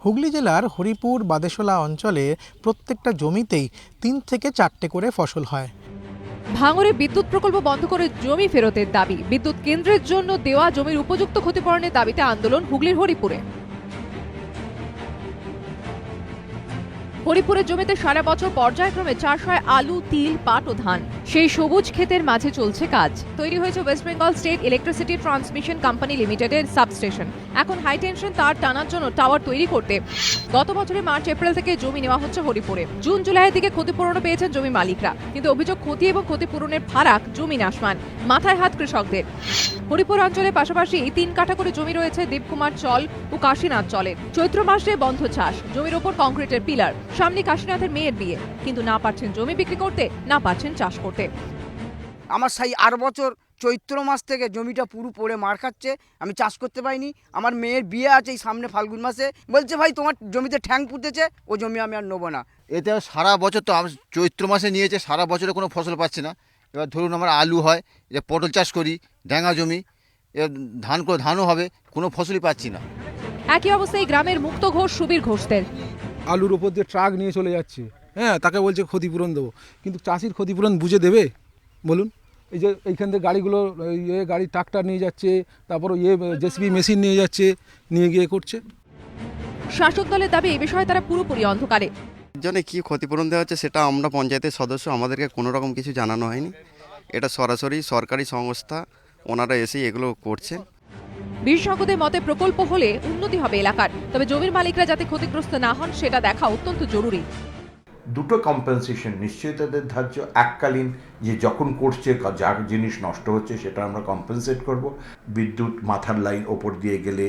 হুগলি জেলার হরিপুর বাদেশোলা অঞ্চলে প্রত্যেকটা জমিতেই 3 থেকে 4টে করে ফসল হয়। ভাঙড়ে বিদ্যুৎ প্রকল্প বন্ধ করে জমি ফেরতের দাবি। বিদ্যুৎ কেন্দ্রের জন্য দেওয়া জমির উপযুক্ত ক্ষতিপূরণের দাবিতে আন্দোলন হুগলির হরিপুরে। হরিপুরের জমিতে সারা বছর পর্যায়ক্রমে চাষ হয় আলু, তিল, পাট ও ধান। সেই সবুজ ক্ষেতের মাঝে চলছে কাজ। তৈরি হয়েছে West Bengal state electricity transmission company লিমিটেডের সাবস্টেশন। এখন হাই টেনশন তার টানার জন্য টাওয়ার তৈরি করতে গত বছরের মার্চ এপ্রিল থেকে জমি নেওয়া হচ্ছে হরিপুরে। জুন জুলাইয়ের দিকে ক্ষতিপূরণও পেয়েছেন জমি মালিকরা, কিন্তু অভিযোগ ক্ষতি এবং ক্ষতিপূরণের ফারাক জমিন আসমান, মাথায় হাত কৃষকদের। হরিপুর অঞ্চলের পাশাপাশি 3 কাঠা করে জমি রয়েছে দেবকুমার চল ও কাশীনাথ চলের। চৈত্র মাসে বন্ধ চাষ, জমির ওপর কংক্রিটের পিলার। সামনে কাশীনাথের মেয়ের বিয়ে, কিন্তু না পারছেন জমি বিক্রি করতে, না পারছেন চাষ করতে। আমার সেই 8 বছর চৈত্র মাস থেকে জমিটা পুরো পড়ে মার খাচ্ছে, আমি চাষ করতে পারিনি। আমার মেয়ের বিয়ে আছে এই সামনে ফাল্গুন মাসে, বলছে ভাই তোমার জমিতে ঠ্যাং পুঁতেছে, ও জমি আমি আর নেবো না। এতে সারা বছর তো চৈত্র মাসে নিয়েছে, সারা বছরে কোনো ফসল পাচ্ছি না। এবার ধরুন আমরা আলু হয়, যে পটল চাষ করি, ড্যাঙা জমি, এবার ধানও হবে, কোনো ফসলই পাচ্ছি না। একই অবস্থায় গ্রামের মুক্ত ঘোষ, সুবীর ঘোষদের। আলুর ওপর দিয়ে ট্রাক নিয়ে চলে যাচ্ছে, হ্যাঁ, তাকে বলছে ক্ষতিপূরণ দেবো, কিন্তু চাষির ক্ষতিপূরণ বুঝে দেবে বলুন? এই যে এইখান থেকে গাড়িগুলো গাড়ি ট্রাক্টর নিয়ে যাচ্ছে, তারপর জেসিবি মেশিন নিয়ে যাচ্ছে, নিয়ে গিয়ে করছে। শাসক দলের দাবি এই বিষয়ে তারা পুরোপুরি অন্ধকারে। জন্য কি ক্ষতিপূরণ দেওয়া হচ্ছে সেটা আমরা পঞ্চায়েতের সদস্য, আমাদেরকে কোনো রকম কিছু জানানো হয়নি। এটা সরাসরি সরকারি সংস্থা, ওনারা এসেই এগুলো করছেন। বিশেষজ্ঞদের মতে প্রকল্প হলে উন্নতি হবে এলাকার, তবে জমির মালিকরা যাতে ক্ষতিগ্রস্ত না হন সেটা দেখা অত্যন্ত জরুরি। দুটো কম্পেনসেশন নিশ্চয়ই তাদের ধার্য। এককালীন যে যখন করছে যা জিনিস নষ্ট হচ্ছে সেটা আমরা কম্পেনসেট করব। বিদ্যুৎ মাথার লাইন ওপর দিয়ে গেলে,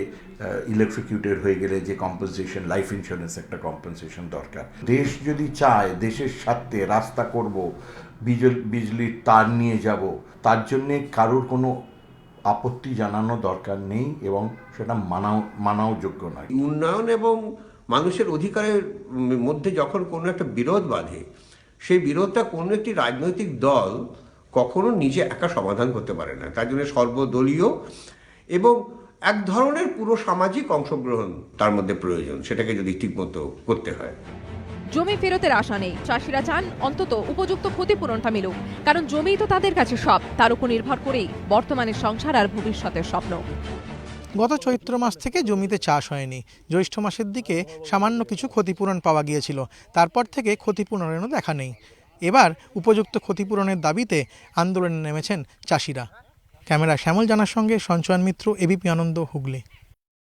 ইলেকট্রিকিউটেড হয়ে গেলে যে কম্পেনসেশন, লাইফ ইন্স্যুরেন্স একটা কম্পেনসেশন দরকার। দেশ যদি চায় দেশের স্বার্থে রাস্তা করব, বিজলির তার নিয়ে যাব, তার জন্যে কারোর কোনো আপত্তি জানানো দরকার নেই এবং সেটা মানাও যোগ্য নয়। উন্নয়ন এবং মানুষের অধিকারের মধ্যে যখন কোনো একটা বিরোধ বাঁধে, সেই বিরোধটা কোনো একটি রাজনৈতিক দল কখনো নিজে একা সমাধান করতে পারে না। তার জন্য সর্বদলীয় এবং এক ধরনের পুরো সামাজিক অংশগ্রহণ তার মধ্যে প্রয়োজন, সেটাকে যদি ঠিকমতো করতে হয়। জমি ফেরতের আশা নেই, চাষিরা চান অন্তত উপযুক্ত ক্ষতিপূরণটা মিলুক, কারণ জমিই তো তাদের কাছে সব। তার উপর নির্ভর করেই বর্তমানের সংসার আর ভবিষ্যতের স্বপ্ন। গত চৈত্র মাস থেকে জমিতে চাষ হয়নি। জ্যৈষ্ঠ মাসের দিকে সামান্য কিছু ক্ষতিপূরণ পাওয়া গিয়েছিল, তারপর থেকে ক্ষতিপূরণেরও দেখা নেই। এবার উপযুক্ত ক্ষতিপূরণের দাবিতে আন্দোলনে নেমেছেন চাষিরা। ক্যামেরা শ্যামল জানার সঙ্গে সঞ্চয়ন মিত্র, এবিপি আনন্দ, হুগলি।